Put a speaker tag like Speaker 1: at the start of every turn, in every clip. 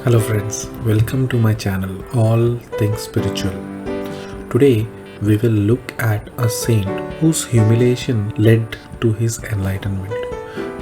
Speaker 1: Hello friends, welcome to my channel All Things Spiritual. Today we will look at a saint whose humiliation led to his enlightenment.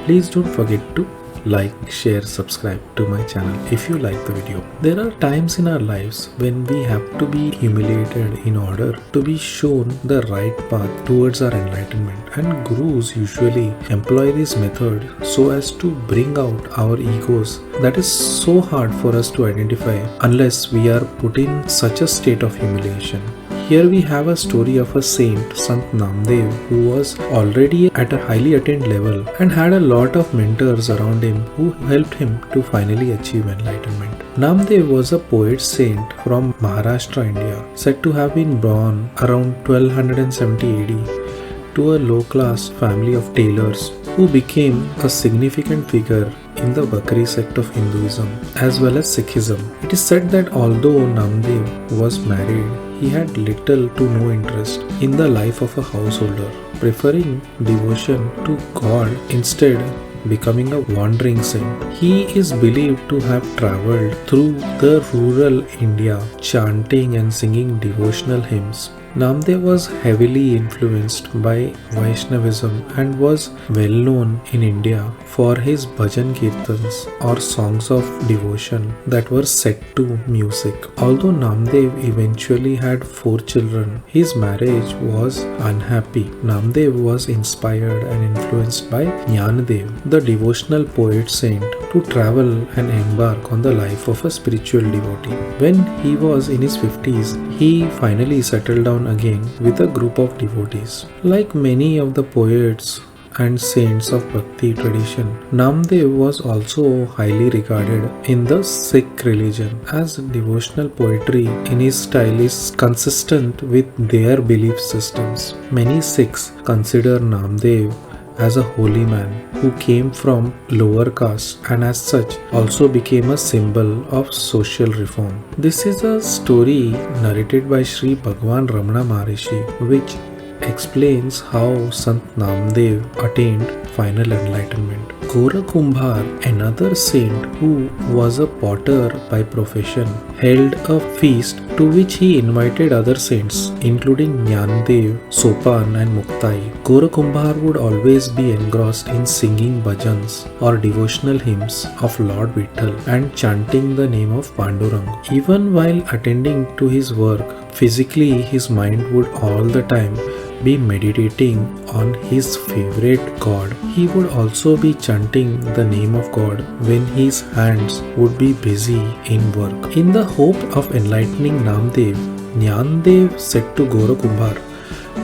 Speaker 1: Please don't forget to like, share, subscribe to my channel if you like the video. There are times in our lives when we have to be humiliated in order to be shown the right path towards our enlightenment, and gurus usually employ this method so as to bring out our egos that is so hard for us to identify unless we are put in such a state of humiliation. Here we have a story of a saint, Sant Namdev, who was already at a highly attained level and had a lot of mentors around him who helped him to finally achieve enlightenment. Namdev was a poet saint from Maharashtra, India, said to have been born around 1270 AD to a low-caste family of tailors who became a significant figure in the Vakari sect of Hinduism as well as Sikhism. It is said that although Namdev was married, he had little to no interest in the life of a householder, preferring devotion to God instead becoming a wandering saint. He is believed to have travelled through the rural India chanting and singing devotional hymns. Namdev was heavily influenced by Vaishnavism and was well known in India for his bhajan kirtans or songs of devotion that were set to music. Although Namdev eventually had 4 children, his marriage was unhappy. Namdev was inspired and influenced by Jnanadev, the devotional poet saint, to travel and embark on the life of a spiritual devotee. When he was in his 50s, he finally settled down again with a group of devotees. Like many of the poets and saints of Bhakti tradition, Namdev was also highly regarded in the Sikh religion, as devotional poetry in his style is consistent with their belief systems. Many Sikhs consider Namdev as a holy man who came from lower caste and as such also became a symbol of social reform. This is a story narrated by Sri Bhagwan Ramana Maharishi, which explains how Sant Namdev attained final enlightenment. Gora Kumbhar, another saint who was a potter by profession, held a feast to which he invited other saints including Jnanadev, Sopan and Muktai. Gora Kumbhar would always be engrossed in singing bhajans or devotional hymns of Lord Vitthal and chanting the name of Pandurang. Even while attending to his work, physically his mind would all the time be meditating on his favorite god. He would also be chanting the name of God when his hands would be busy in work. In the hope of enlightening Namdev, Jnanadev said to Gora Kumbhar,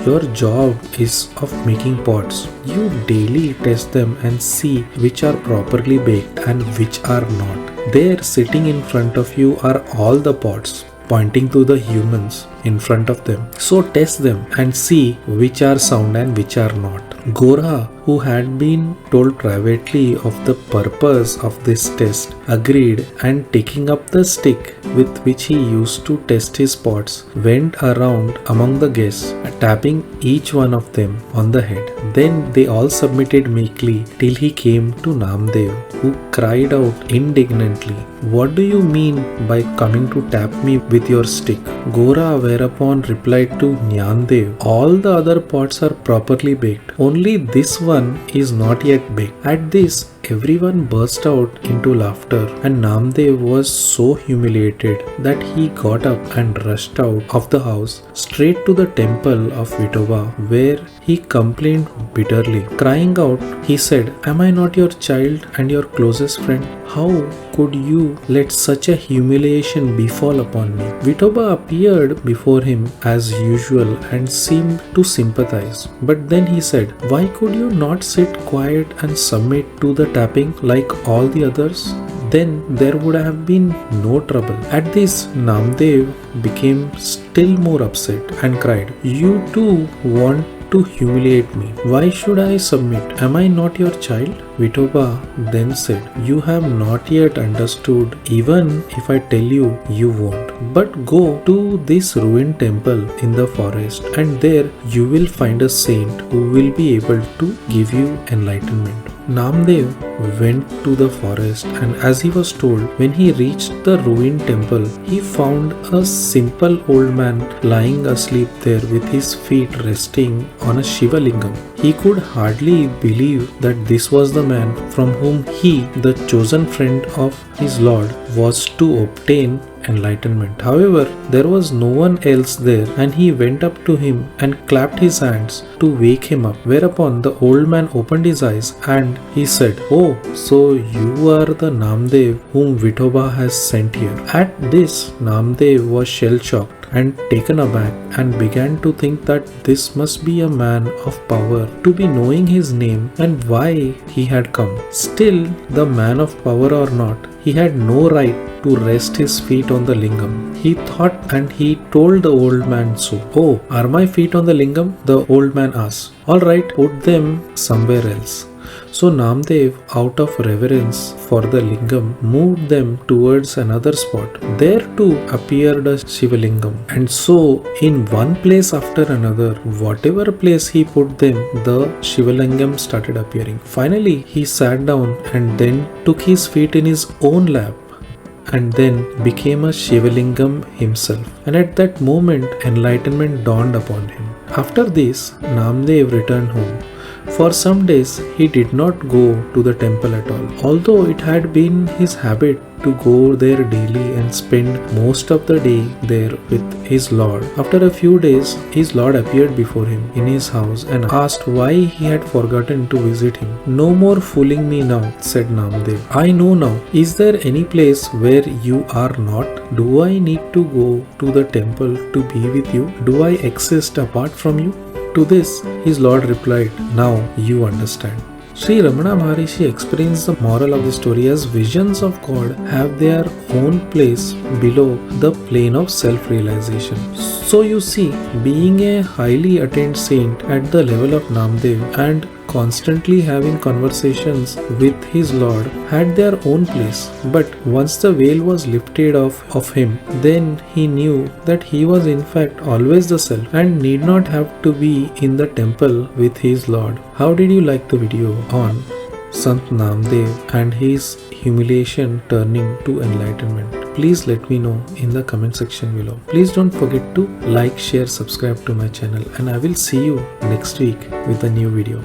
Speaker 1: "Your job is of making pots. You daily test them and see which are properly baked and which are not. There, sitting in front of you, are all the pots," pointing to the humans in front of them. "So test them and see which are sound and which are not." Gora, who had been told privately of the purpose of this test, agreed, and taking up the stick with which he used to test his pots, went around among the guests, tapping each one of them on the head. Then they all submitted meekly till he came to Namdev, who cried out indignantly, "What do you mean by coming to tap me with your stick?" Gora whereupon replied to Jnanadev, "All the other pots are properly baked. Only this one is not yet baked." At this, everyone burst out into laughter, and Namdev was so humiliated that he got up and rushed out of the house straight to the temple of Vithoba, where he complained bitterly. Crying out, he said, "Am I not your child and your closest friend? How could you let such a humiliation befall upon me?" Vithoba appeared before him as usual and seemed to sympathize. But then he said, "Why could you not sit quiet and submit to the tapping like all the others? Then there would have been no trouble." At this, Namdev became still more upset and cried, "You too want to humiliate me. Why should I submit? Am I not your child?" Vithoba then said, "You have not yet understood, even if I tell you, you won't. But go to this ruined temple in the forest, and there you will find a saint who will be able to give you enlightenment." Namdev went to the forest, and as he was told, when he reached the ruined temple, he found a simple old man lying asleep there with his feet resting on a Shiva lingam. He could hardly believe that this was the man from whom he, the chosen friend of his Lord, was to obtain enlightenment. However, there was no one else there, and he went up to him and clapped his hands to wake him up. Whereupon the old man opened his eyes and he said, "Oh, so you are the Namdev whom Vithoba has sent here." At this, Namdev was shell-shocked and taken aback and began to think that this must be a man of power to be knowing his name and why he had come. Still, the man of power or not, he had no right to rest his feet on the lingam. He thought, and he told the old man so. "Oh, are my feet on the lingam?" the old man asked. "All right, put them somewhere else." So Namdev, out of reverence for the lingam, moved them towards another spot. There too appeared a Shivalingam. And so, in one place after another, whatever place he put them, the Shivalingam started appearing. Finally, he sat down and then took his feet in his own lap and then became a Shivalingam himself. And at that moment, enlightenment dawned upon him. After this, Namdev returned home. For some days, he did not go to the temple at all, although it had been his habit to go there daily and spend most of the day there with his Lord. After a few days, his Lord appeared before him in his house and asked why he had forgotten to visit him. "No more fooling me now," said Namdev. "I know now. Is there any place where you are not? Do I need to go to the temple to be with you? Do I exist apart from you?" To this, his Lord replied, "Now you understand." Sri Ramana Maharishi explains the moral of the story as visions of God have their own place below the plane of self-realization. So you see, being a highly attained saint at the level of Namdev and constantly having conversations with his Lord had their own place. But once the veil was lifted off of him, then he knew that he was in fact always the self and need not have to be in the temple with his Lord. How did you like the video on Sant Namdev and his humiliation turning to enlightenment? Please let me know in the comment section below. Please don't forget to like, share, subscribe to my channel, and I will see you next week with a new video.